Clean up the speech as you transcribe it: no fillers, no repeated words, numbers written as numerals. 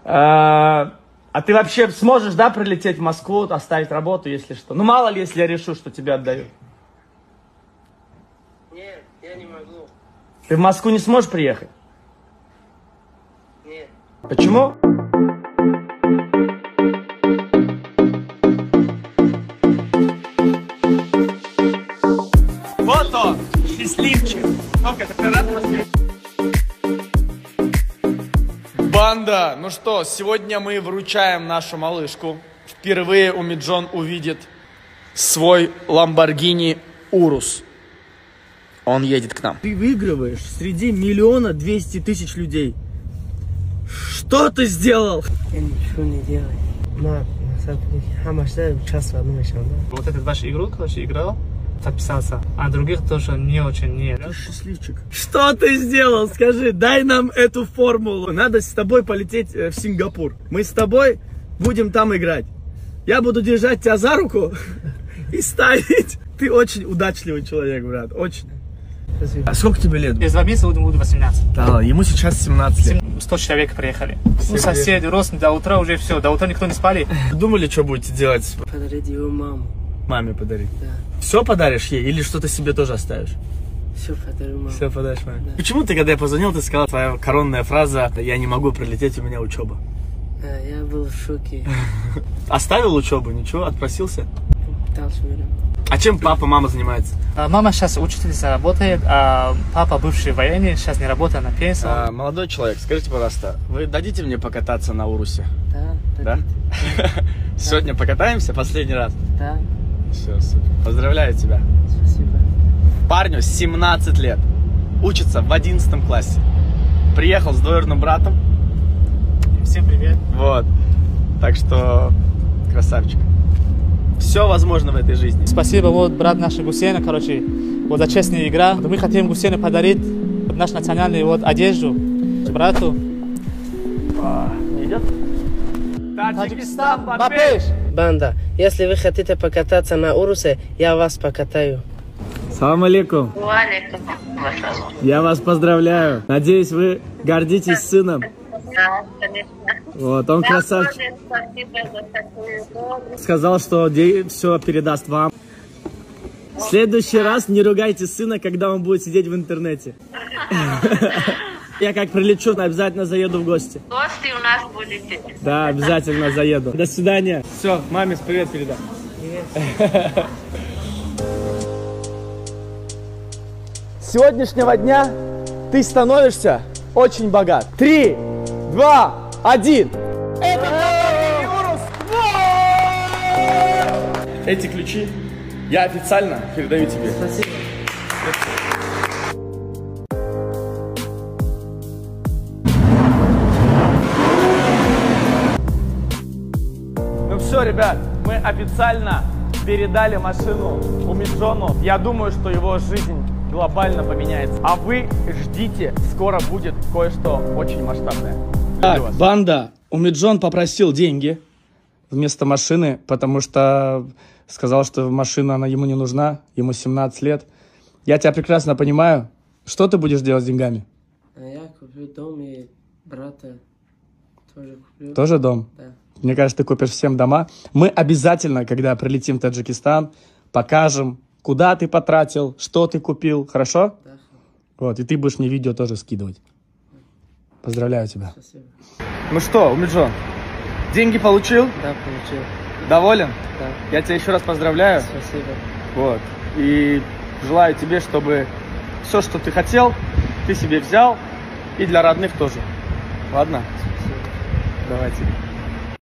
А ты вообще сможешь, да, прилететь в Москву, оставить работу, если что? Ну, мало ли, если я решу, что тебя отдаю. Нет, я не могу. Ты в Москву не сможешь приехать? Нет. Почему? Вот он, счастливчик. Сколько ты рад в Москве? Банда, ну что, сегодня мы вручаем нашу малышку. Впервые Умиджон увидит свой Lamborghini Urus. Он едет к нам. Ты выигрываешь среди 1 200 000 людей. Что ты сделал? Я ничего не делаю. Вот этот ваш игрок, короче, играл, подписался, а других тоже не очень не. Ты счастливчик. Что ты сделал? Скажи, дай нам эту формулу. Надо с тобой полететь в Сингапур. Мы с тобой будем там играть. Я буду держать тебя за руку и ставить. Ты очень удачливый человек, брат, очень. А сколько тебе лет? Через 2 месяца буду 18. Да, ему сейчас 17 лет. 100 человек приехали. Ну, соседи, родственники, до утра уже все, до утра никто не спали. Думали, что будете делать? Подарить его маму. Маме подарить? Да. Все подаришь ей или что-то себе тоже оставишь? Все подарю маму. Все подаришь маме. Да. Почему ты, когда я позвонил, ты сказала твоя коронная фраза «Я не могу прилететь, у меня учеба»? Я был в шоке. Оставил учебу, ничего, отпросился? Пытался вернуть. А чем папа, мама занимается? Мама сейчас учительница работает, а папа бывший военный, сейчас не работает, на пенсии. Молодой человек, скажите, пожалуйста, вы дадите мне покататься на Урусе? Да? Сегодня покатаемся последний раз? Да. Все, супер. Поздравляю тебя. Спасибо. Парню 17 лет. Учится в 11 классе. Приехал с двоюродным братом. Всем привет. Вот. Так что красавчик. Все возможно в этой жизни. Спасибо, вот брат наш Гусейна, короче, вот за честная игра. Мы хотим Гусейну подарить наш национальный вот одежду брату. Не идет? Таджикистан, Бапеш! Банда, если вы хотите покататься на Урусе, я вас покатаю. Салам алейкум. Я вас поздравляю. Надеюсь, вы гордитесь сыном. Да, конечно. Вот, он красавчик. Спасибо за такую помощь. Сказал, что все передаст вам. В следующий раз не ругайте сына, когда он будет сидеть в интернете. Я как прилечу, обязательно заеду в гости. Гости у нас будете. Да, обязательно заеду. До свидания. Все, маме привет передам. С сегодняшнего дня ты становишься очень богат. 3, 2, 1. Эти ключи я официально передаю тебе. Спасибо. Ну все, ребят, мы официально передали машину Умиджону. Я думаю, что его жизнь глобально поменяется. А вы ждите, скоро будет кое-что очень масштабное. Так, банда, Умиджон попросил деньги вместо машины, потому что сказал, что машина она ему не нужна, ему 17 лет. Я тебя прекрасно понимаю. Что ты будешь делать с деньгами? Я куплю дом и брата тоже куплю. Тоже дом? Да. Мне кажется, ты купишь всем дома. Мы обязательно, когда прилетим в Таджикистан, покажем, куда ты потратил, что ты купил. Хорошо? Да. Вот, и ты будешь мне видео тоже скидывать. Поздравляю тебя. Спасибо. Ну что, Умиджон, деньги получил? Да, получил. Доволен? Да. Я тебя еще раз поздравляю. Спасибо. Вот. И желаю тебе, чтобы все, что ты хотел, ты себе взял. И для родных тоже. Ладно? Спасибо. Давайте.